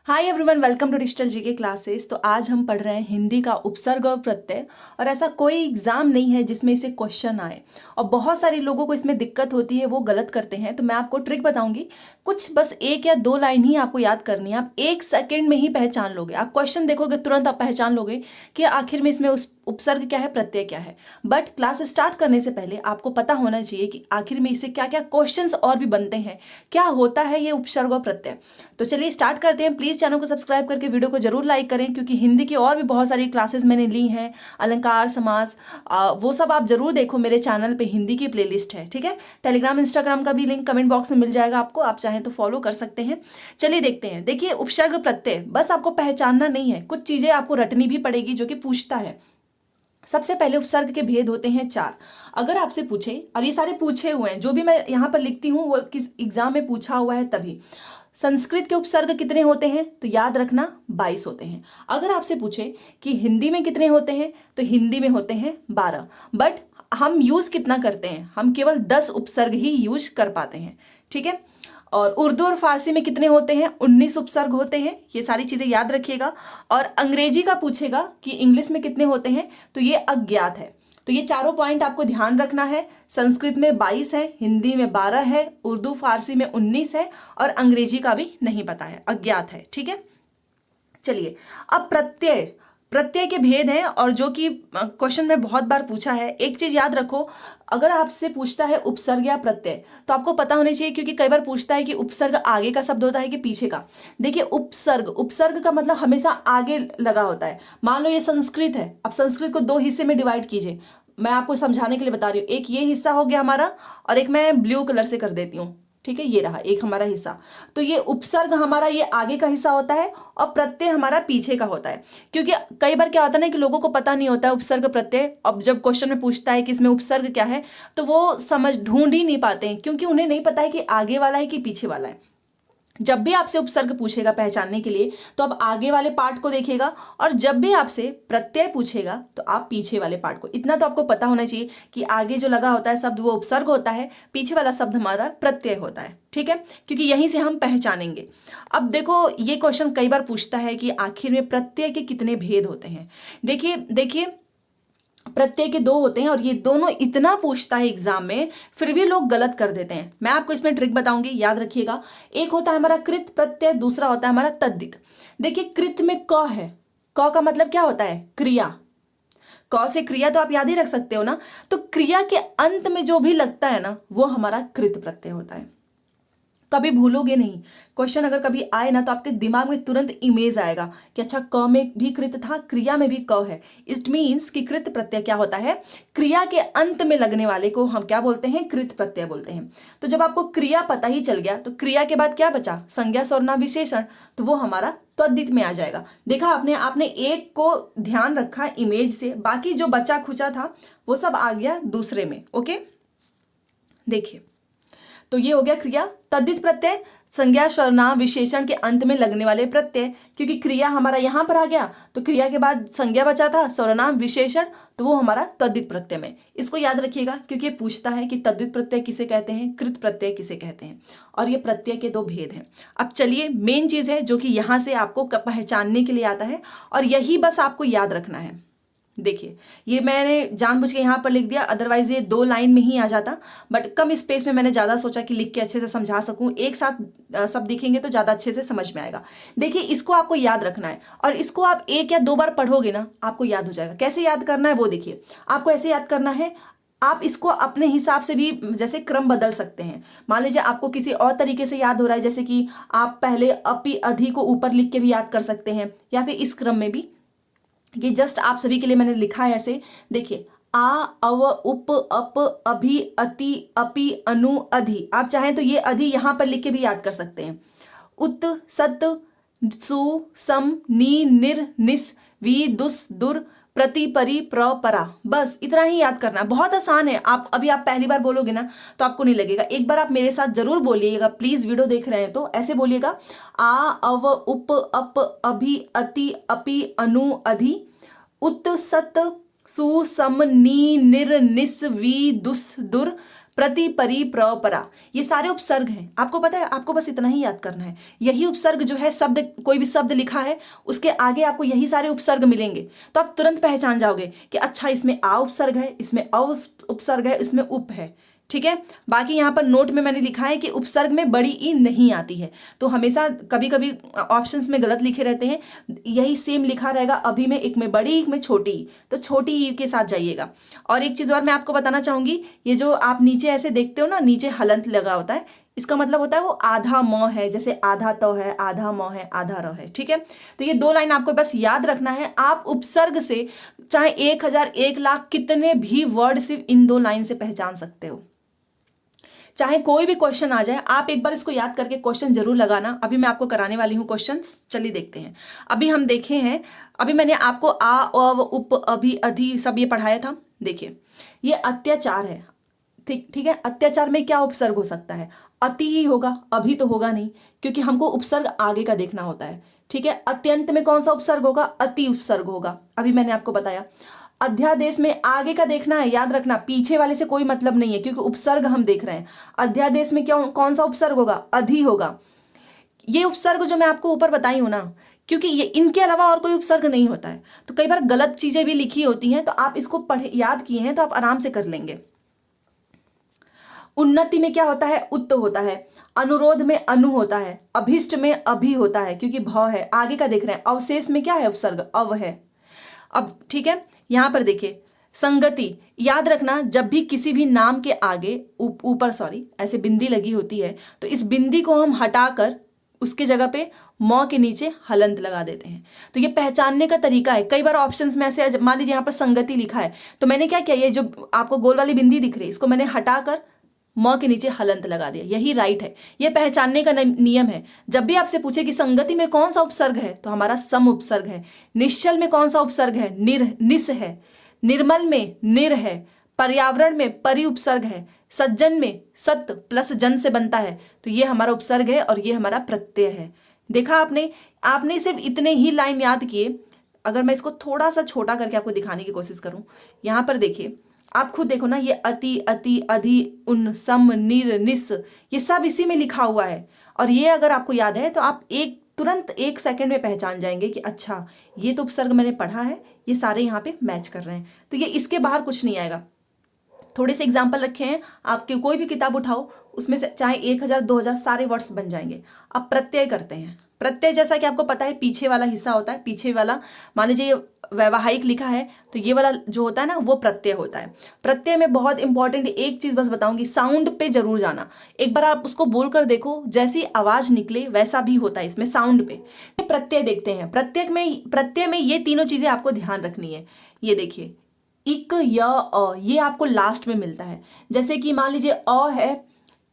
Hi everyone, welcome to digital GK classes. तो आज हम पढ़ रहे हैं हिंदी का उपसर्ग और प्रत्यय। और ऐसा कोई एग्जाम नहीं है जिसमें इसे क्वेश्चन आए, और बहुत सारे लोगों को इसमें दिक्कत होती है, वो गलत करते हैं। तो मैं आपको ट्रिक बताऊंगी, कुछ बस एक या दो लाइन ही आपको याद करनी है। आप 1 सेकंड में ही पहचान लोगे। आप क्वेश्चन देखोगे तुरंत आप पहचान लोगे कि आखिर में इसमें उस उपसर्ग क्या है, प्रत्यय क्या है। बट क्लास स्टार्ट करने से पहले आपको पता होना चाहिए कि आखिर में इससे क्या क्या क्वेश्चंस और भी बनते हैं, क्या होता है ये उपसर्ग और प्रत्यय। तो चलिए स्टार्ट करते हैं। प्लीज चैनल को सब्सक्राइब करके वीडियो को जरूर लाइक करें, क्योंकि हिंदी की और भी बहुत सारी क्लासेस मैंने ली हैं, अलंकार, समास, वो सब आप जरूर देखो। मेरे चैनल पे हिंदी की प्लेलिस्ट है, ठीक है। टेलीग्राम इंस्टाग्राम का भी लिंक कमेंट बॉक्स में मिल जाएगा आपको, आप चाहें तो फॉलो कर सकते हैं। चलिए देखते हैं। देखिए, उपसर्ग प्रत्यय बस आपको पहचानना नहीं है, कुछ चीजें आपको रटनी भी पड़ेगी जो कि पूछता है। सबसे पहले उपसर्ग के भेद होते हैं 4। अगर आपसे पूछे, और ये सारे पूछे हुए हैं, जो भी मैं यहाँ पर लिखती हूँ वो किस एग्जाम में पूछा हुआ है तभी। संस्कृत के उपसर्ग कितने होते हैं, तो याद रखना 22 होते हैं। अगर आपसे पूछे कि हिंदी में कितने होते हैं, तो हिंदी में होते हैं 12। बट हम यूज कितना करते हैं, हम केवल 10 उपसर्ग ही यूज कर पाते हैं, ठीक है। और उर्दू और फारसी में कितने होते हैं, 19 उपसर्ग होते हैं। ये सारी चीजें याद रखिएगा। और अंग्रेजी का पूछेगा कि इंग्लिश में कितने होते हैं, तो ये अज्ञात है। तो ये चारों पॉइंट आपको ध्यान रखना है। संस्कृत में 22 है, हिंदी में 12 है, उर्दू फारसी में 19 है, और अंग्रेजी का भी नहीं पता है, अज्ञात है, ठीक है। चलिए, अब प्रत्यय प्रत्यय के भेद हैं, और जो कि क्वेश्चन में बहुत बार पूछा है। एक चीज याद रखो, अगर आपसे पूछता है उपसर्ग या प्रत्यय, तो आपको पता होना चाहिए, क्योंकि कई बार पूछता है कि उपसर्ग आगे का शब्द होता है कि पीछे का। देखिए, उपसर्ग उपसर्ग का मतलब हमेशा आगे लगा होता है। मान लो ये संस्कृत है, अब संस्कृत को 2 हिस्से में डिवाइड कीजिए। मैं आपको समझाने के लिए बता रही हूँ। एक ये हिस्सा हो गया हमारा, और एक मैं ब्लू कलर से कर देती हूँ, ठीक है। ये रहा एक हमारा हिस्सा। तो ये उपसर्ग हमारा ये आगे का हिस्सा होता है, और प्रत्यय हमारा पीछे का होता है। क्योंकि कई बार क्या होता है ना कि लोगों को पता नहीं होता है उपसर्ग प्रत्यय। अब जब क्वेश्चन में पूछता है कि इसमें उपसर्ग क्या है, तो वो समझ ढूंढ ही नहीं पाते हैं, क्योंकि उन्हें नहीं पता है कि आगे वाला है कि पीछे वाला है। जब भी आपसे उपसर्ग पूछेगा पहचानने के लिए, तो आप आगे वाले पार्ट को देखेगा, और जब भी आपसे प्रत्यय पूछेगा तो आप पीछे वाले पार्ट को। इतना तो आपको पता होना चाहिए कि आगे जो लगा होता है शब्द वो उपसर्ग होता है, पीछे वाला शब्द हमारा प्रत्यय होता है, ठीक है। क्योंकि यहीं से हम पहचानेंगे। अब देखो, ये क्वेश्चन कई बार पूछता है कि आखिर में प्रत्यय के कितने भेद होते हैं। देखिए देखिए, प्रत्यय के 2 होते हैं, और ये दोनों इतना पूछता है एग्जाम में, फिर भी लोग गलत कर देते हैं। मैं आपको इसमें ट्रिक बताऊंगी, याद रखिएगा। एक होता है हमारा कृत प्रत्यय, दूसरा होता है हमारा तद्धित। देखिए, कृत में क है, क का मतलब क्या होता है, क्रिया। क से क्रिया तो आप याद ही रख सकते हो ना। तो क्रिया के अंत में जो भी लगता है ना, वो हमारा कृत प्रत्यय होता है। कभी भूलोगे नहीं। क्वेश्चन अगर कभी आए ना, तो आपके दिमाग में तुरंत इमेज आएगा कि अच्छा, क में भी कृत था, क्रिया में भी क है। इट मीन्स कि कृत प्रत्यय क्या होता है, क्रिया के अंत में लगने वाले को हम क्या बोलते हैं, कृत प्रत्यय बोलते हैं। तो जब आपको क्रिया पता ही चल गया, तो क्रिया के बाद क्या बचा, संज्ञा सर्वनाम विशेषण, तो वो हमारा तद्धित में आ जाएगा। देखा आपने आपने एक को ध्यान रखा इमेज से, बाकी जो बचा खुचा था वो सब आ गया दूसरे में। ओके, देखिए, तो ये हो गया क्रिया। तद्धित प्रत्यय, संज्ञा सर्वनाम विशेषण के अंत में लगने वाले प्रत्यय। क्योंकि क्रिया हमारा यहां पर आ गया, तो क्रिया के बाद संज्ञा बचा था, सर्वनाम विशेषण, तो वो हमारा तद्धित प्रत्यय में। इसको याद रखिएगा, क्योंकि ये पूछता है कि तद्धित प्रत्यय किसे कहते हैं, कृत प्रत्यय किसे कहते हैं। और ये प्रत्यय के 2 भेद हैं। अब चलिए, मेन चीज है जो कि यहां से आपको पहचानने के लिए आता है, और यही बस आपको याद रखना है। देखिए, ये मैंने जानबूझ के यहाँ पर लिख दिया, अदरवाइज ये 2 लाइन में ही आ जाता। बट कम स्पेस में मैंने ज़्यादा सोचा कि लिख के अच्छे से समझा सकूं। एक साथ सब दिखेंगे तो ज़्यादा अच्छे से समझ में आएगा। देखिए, इसको आपको याद रखना है, और इसको आप 1 या 2 बार पढ़ोगे ना, आपको याद हो जाएगा। कैसे याद करना है वो देखिए। आपको ऐसे याद करना है, आप इसको अपने हिसाब से भी जैसे क्रम बदल सकते हैं। मान लीजिए आपको किसी और तरीके से याद हो रहा है, जैसे कि आप पहले अपि अधि को ऊपर लिख के भी याद कर सकते हैं, या फिर इस क्रम में भी। ये जस्ट आप सभी के लिए मैंने लिखा है ऐसे। देखिए, आ, अव, उप, अप, अभि, अति, अपि, अनु, अधि। आप चाहें तो ये अधि यहां पर लिख के भी याद कर सकते हैं। उत, सत, सु, सम, नी, निर, निस, वी, दुस, दुर, प्रति, परि, प्र, परा। बस इतना ही याद करना है, बहुत आसान है। आप पहली बार बोलोगे ना, तो आपको नहीं लगेगा। एक बार आप मेरे साथ जरूर बोलिएगा, प्लीज, वीडियो देख रहे हैं तो ऐसे बोलिएगा। आ, अव, उप, अप, अभि, अति, अपि, अनु, अधि, उत, सत, सु, सम, नी, निर, निस, वी, दुस, दुर, प्रति, परि, प्र, परा, ये सारे उपसर्ग हैं। आपको पता है, आपको बस इतना ही याद करना है। यही उपसर्ग जो है, शब्द, कोई भी शब्द लिखा है उसके आगे आपको यही सारे उपसर्ग मिलेंगे, तो आप तुरंत पहचान जाओगे कि अच्छा इसमें आ उपसर्ग है, इसमें अ उपसर्ग है, इसमें उप है। ठीक है। बाकी यहाँ पर नोट में मैंने लिखा है कि उपसर्ग में बड़ी ई नहीं आती है, तो हमेशा कभी कभी ऑप्शंस में गलत लिखे रहते हैं, यही सेम लिखा रहेगा, अभी में एक में बड़ी, एक में छोटी ई, तो छोटी ई के साथ जाइएगा। और एक चीज़ और मैं आपको बताना चाहूँगी, ये जो आप नीचे ऐसे देखते हो ना, नीचे हलंत लगा होता है, इसका मतलब होता है वो आधा म है, जैसे आधा तो है, आधा म है, आधा र है। ठीक है। तो ये 2 लाइन आपको बस याद रखना है। आप उपसर्ग से चाहे 1000, 1,00,000 कितने भी वर्ड सिर्फ इन 2 लाइन से पहचान सकते हो। चाहे कोई भी क्वेश्चन आ जाए, आप एक बार इसको याद करके क्वेश्चन जरूर लगाना। अभी मैं आपको कराने वाली हूँ क्वेश्चन, चलिए देखते हैं। अभी हम देखे हैं, अभी मैंने आपको आ, अव, उप, अभी, अधि सब ये पढ़ाया था। देखिए, ये अत्याचार है। ठीक है। अत्याचार में क्या उपसर्ग हो सकता है? अति ही होगा, अभी तो होगा नहीं, क्योंकि हमको उपसर्ग आगे का देखना होता है। ठीक है। अत्यंत में कौन सा उपसर्ग होगा? अति उपसर्ग होगा, अभी मैंने आपको बताया। अध्यादेश में आगे का देखना है, याद रखना, पीछे वाले से कोई मतलब नहीं है, क्योंकि उपसर्ग हम देख रहे हैं। अध्यादेश में क्या, कौन सा उपसर्ग होगा? अधि होगा। ये उपसर्ग जो मैं आपको ऊपर बताई हूं ना, क्योंकि ये इनके अलावा और कोई उपसर्ग नहीं होता है, तो कई बार गलत चीजें भी लिखी होती हैं, तो आप इसको पढ़े, याद किए हैं तो आप आराम से कर लेंगे। उन्नति में क्या होता है? उत्त होता है। अनुरोध में अनु होता है। अभिष्ट में अभि होता है, क्योंकि भ है, आगे का देख रहे हैं। अवशेष में क्या है? उपसर्ग अव है। अब ठीक है, यहां पर देखिए, संगति, याद रखना, जब भी किसी भी नाम के आगे ऊपर ऐसे बिंदी लगी होती है, तो इस बिंदी को हम हटाकर उसके जगह पे म के नीचे हलंत लगा देते हैं। तो ये पहचानने का तरीका है। कई बार ऑप्शंस में ऐसे, मान लीजिए यहाँ पर संगति लिखा है, तो मैंने क्या किया, ये जो आपको गोल वाली बिंदी दिख रही है, इसको मैंने हटाकर म के नीचे हलंत लगा दिया, यही राइट है। ये पहचानने का नियम है। जब भी आपसे पूछे कि संगति में कौन सा उपसर्ग है, तो हमारा सम उपसर्ग है। निश्चल में कौन सा उपसर्ग है? निस है। निर्मल में निर है। पर्यावरण में परि उपसर्ग है। सज्जन में सत प्लस जन से बनता है, तो ये हमारा उपसर्ग है और ये हमारा प्रत्यय है। देखा आपने, आपने सिर्फ इतने ही लाइन याद किए। अगर मैं इसको थोड़ा सा छोटा करके आपको दिखाने की कोशिश करूं, यहां पर देखिए, आप खुद देखो ना, ये अति, अति, अधि, उन, सम, निर, निस, ये सब इसी में लिखा हुआ है। और ये अगर आपको याद है तो आप तुरंत 1 सेकंड में पहचान जाएंगे कि अच्छा, ये तो उपसर्ग मैंने पढ़ा है, ये सारे यहाँ पे मैच कर रहे हैं, तो ये इसके बाहर कुछ नहीं आएगा। थोड़े से एग्जाम्पल रखे हैं, आपके कोई भी किताब उठाओ, उसमें से चाहे 1000, 2000 सारे वर्ड्स बन जाएंगे। अब प्रत्यय करते हैं। प्रत्यय जैसा कि आपको पता है, पीछे वाला हिस्सा होता है, पीछे वाला, मान लीजिए वैवाहिक लिखा है, तो ये वाला जो होता है ना, वो प्रत्यय होता है। प्रत्यय में बहुत इंपॉर्टेंट एक चीज बस बताऊंगी, साउंड पे जरूर जाना। एक बार आप उसको बोलकर देखो, जैसी आवाज निकले वैसा भी होता है इसमें, साउंड पे। प्रत्यय देखते हैं। प्रत्यय में ये तीनों चीजें आपको ध्यान रखनी है। ये देखिए, इक, य, अ, ये आपको लास्ट में मिलता है। जैसे कि मान लीजिए अ है,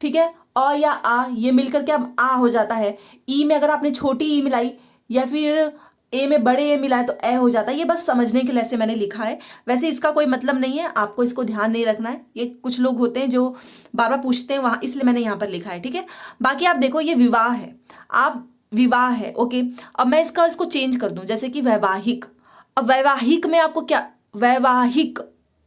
ठीक है, अ या आ, ये मिलकर के अब आ हो जाता है। ई में अगर आपने छोटी ई मिलाई, या फिर ए में बड़े ए मिलाए, तो ए हो जाता है। ये बस समझने के लिए ऐसे मैंने लिखा है, वैसे इसका कोई मतलब नहीं है, आपको इसको ध्यान नहीं रखना है। ये कुछ लोग होते हैं जो बार बार पूछते हैं वहां, इसलिए मैंने यहाँ पर लिखा है। ठीक है। बाकी आप देखो, ये विवाह है, आप विवाह है, ओके। अब मैं इसको चेंज कर दूं, जैसे कि वैवाहिक। अब वैवाहिक में आपको क्या, वैवाहिक,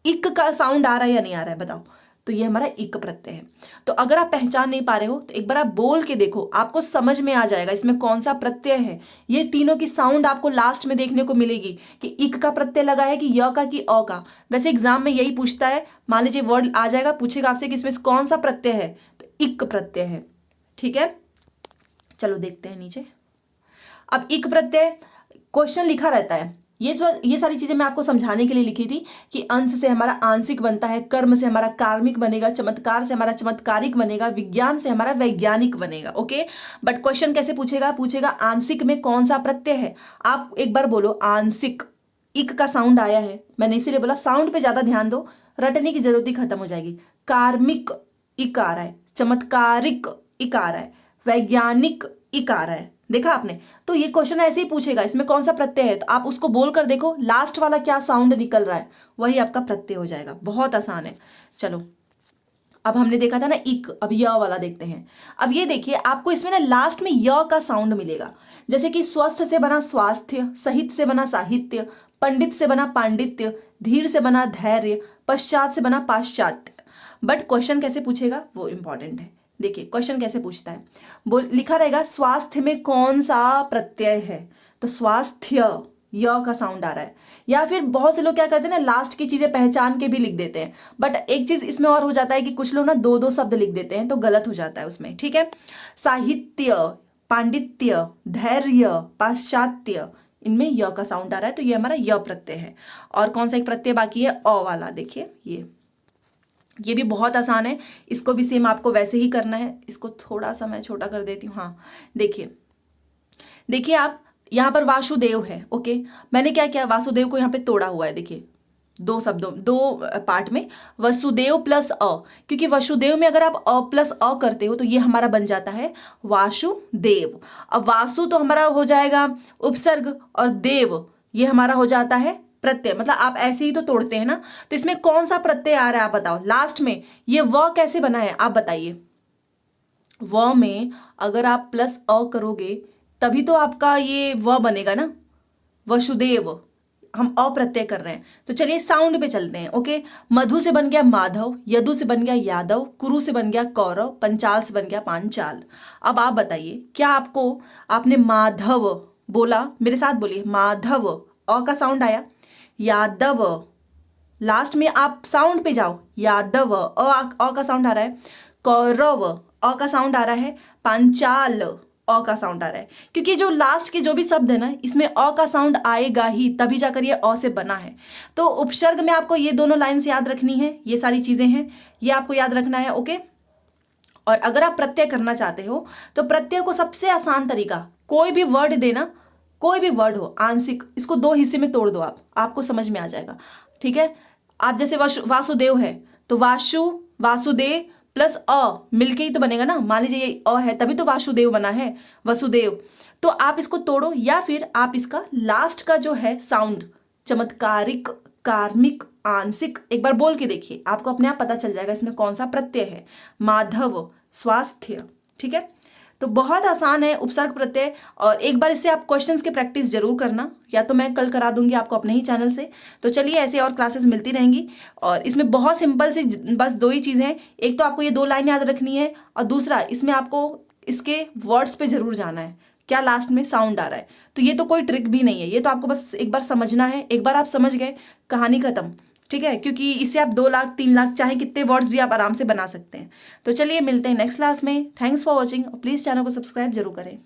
इक का साउंड आ रहा है या नहीं आ रहा है, बताओ। तो ये हमारा इक प्रत्यय है। तो अगर आप पहचान नहीं पा रहे हो, तो एक बार आप बोल के देखो, आपको समझ में आ जाएगा इसमें कौन सा प्रत्यय है। ये तीनों की साउंड आपको लास्ट में देखने को मिलेगी कि इक का प्रत्यय लगा है कि य का कि अ का। वैसे एग्जाम में यही पूछता है, मान लीजिए वर्ड आ जाएगा, पूछेगा आपसे कि इसमें कौन सा प्रत्यय है, तो इक प्रत्यय है। ठीक है। चलो देखते हैं नीचे। अब इक प्रत्यय क्वेश्चन लिखा रहता है, ये सारी चीजें मैं आपको समझाने के लिए लिखी थी कि अंश से हमारा आंशिक बनता है, कर्म से हमारा कार्मिक बनेगा, चमत्कार से हमारा चमत्कारिक बनेगा, विज्ञान से हमारा वैज्ञानिक बनेगा। ओके। बट क्वेश्चन कैसे पूछेगा आंशिक में कौन सा प्रत्यय है। आप एक बार बोलो आंशिक, इक का साउंड आया है, मैंने इसीलिए बोला साउंड पे ज्यादा ध्यान दो, रटने की जरूरत ही खत्म हो जाएगी। कार्मिक, इक आ रहा है। चमत्कारिक, इक आ रहा है। वैज्ञानिक, इक आ रहा है। देखा आपने। तो ये क्वेश्चन ऐसे ही पूछेगा, इसमें कौन सा प्रत्यय है, तो आप उसको बोलकर देखो, लास्ट वाला क्या साउंड निकल रहा है, वही आपका प्रत्यय हो जाएगा। बहुत आसान है। चलो, अब हमने देखा था ना इक, अब य वाला देखते हैं। अब ये देखिए, आपको इसमें ना लास्ट में य का साउंड मिलेगा। जैसे कि स्वस्थ से बना स्वास्थ्य, सहित से बना साहित्य, पंडित से बना पांडित्य, धीर से बना धैर्य, पश्चात से बना पाश्चात्य। बट क्वेश्चन कैसे पूछेगा वो इंपॉर्टेंट है। देखिए क्वेश्चन कैसे पूछता है, बोल लिखा रहेगा स्वास्थ्य में कौन सा प्रत्यय है, तो स्वास्थ्य य का साउंड आ रहा है। या फिर बहुत से लोग क्या करते हैं ना, लास्ट की चीजें पहचान के भी लिख देते हैं, बट एक चीज इसमें और हो जाता है कि कुछ लोग ना दो दो शब्द लिख देते हैं तो गलत हो जाता है उसमें, ठीक है। साहित्य, पांडित्य, धैर्य, पाश्चात्य, इनमें य का साउंड आ रहा है, तो ये हमारा य प्रत्यय है। और कौन सा एक प्रत्यय बाकी है, अ वाला, देखिए ये भी बहुत आसान है, इसको भी सेम आपको वैसे ही करना है। इसको थोड़ा सा मैं छोटा कर देती हूँ। हाँ देखिए आप यहाँ पर वासुदेव है, ओके, मैंने क्या किया, वासुदेव को यहाँ पे तोड़ा हुआ है, देखिए दो शब्दों, दो पार्ट में, वसुदेव प्लस अ, क्योंकि वसुदेव में अगर आप अ प्लस अ करते हो तो ये हमारा बन जाता है वासुदेव। अब वासु तो हमारा हो जाएगा उपसर्ग और देव ये हमारा हो जाता है प्रत्यय, मतलब आप ऐसे ही तो तोड़ते हैं ना। तो इसमें कौन सा प्रत्यय आ रहा है आप बताओ लास्ट में, ये व कैसे बना है आप बताइए। व में अगर आप प्लस अ करोगे तभी तो आपका ये व बनेगा ना, वसुदेव, हम अप्रत्यय कर रहे हैं। तो चलिए साउंड पे चलते हैं, ओके। मधु से बन गया माधव, यदु से बन गया यादव, कुरु से बन गया कौरव, पंचाल से बन गया पांचाल। अब आप बताइए क्या आपने माधव बोला, मेरे साथ बोलिए, माधव अ का साउंड आया, यादव लास्ट में आप साउंड पे जाओ, यादव अ का साउंड आ रहा है, कौरव अ का साउंड आ रहा है, पांचाल अ का साउंड आ रहा है। क्योंकि जो लास्ट के जो भी शब्द है ना इसमें अ का साउंड आएगा ही, तभी जाकर ये अ से बना है। तो उपसर्ग में आपको ये दोनों लाइन्स याद रखनी है, ये सारी चीजें हैं ये आपको याद रखना है, ओके। और अगर आप प्रत्यय करना चाहते हो तो प्रत्यय को सबसे आसान तरीका, कोई भी वर्ड देना, कोई भी वर्ड हो आंशिक, इसको दो हिस्से में तोड़ दो आपको समझ में आ जाएगा, ठीक है। आप जैसे वासुदेव है तो वासुदेव प्लस अ मिलके ही तो बनेगा ना, मान लीजिए ये अ है तभी तो वासुदेव बना है, वसुदेव। तो आप इसको तोड़ो या फिर आप इसका लास्ट का जो है साउंड, चमत्कारिक, कार्मिक, आंशिक, एक बार बोल के देखिए, आपको अपने आप पता चल जाएगा इसमें कौन सा प्रत्यय है। माधव, स्वास्थ्य, ठीक है। तो बहुत आसान है उपसर्ग प्रत्यय, और एक बार इससे आप क्वेश्चंस की प्रैक्टिस जरूर करना, या तो मैं कल करा दूंगी आपको अपने ही चैनल से। तो चलिए ऐसे और क्लासेस मिलती रहेंगी, और इसमें बहुत सिंपल सी बस दो ही चीज़ें हैं, एक तो आपको ये दो लाइन याद रखनी है, और दूसरा इसमें आपको इसके वर्ड्स पे जरूर जाना है, क्या लास्ट में साउंड आ रहा है। तो ये तो कोई ट्रिक भी नहीं है, ये तो आपको बस एक बार समझना है, एक बार आप समझ गए कहानी खत्म, ठीक है। क्योंकि इससे आप 2 लाख 3 लाख चाहे कितने वर्ड्स भी आप आराम से बना सकते हैं। तो चलिए मिलते हैं नेक्स्ट क्लास में। थैंक्स फॉर वॉचिंग, और प्लीज़ चैनल को सब्सक्राइब जरूर करें।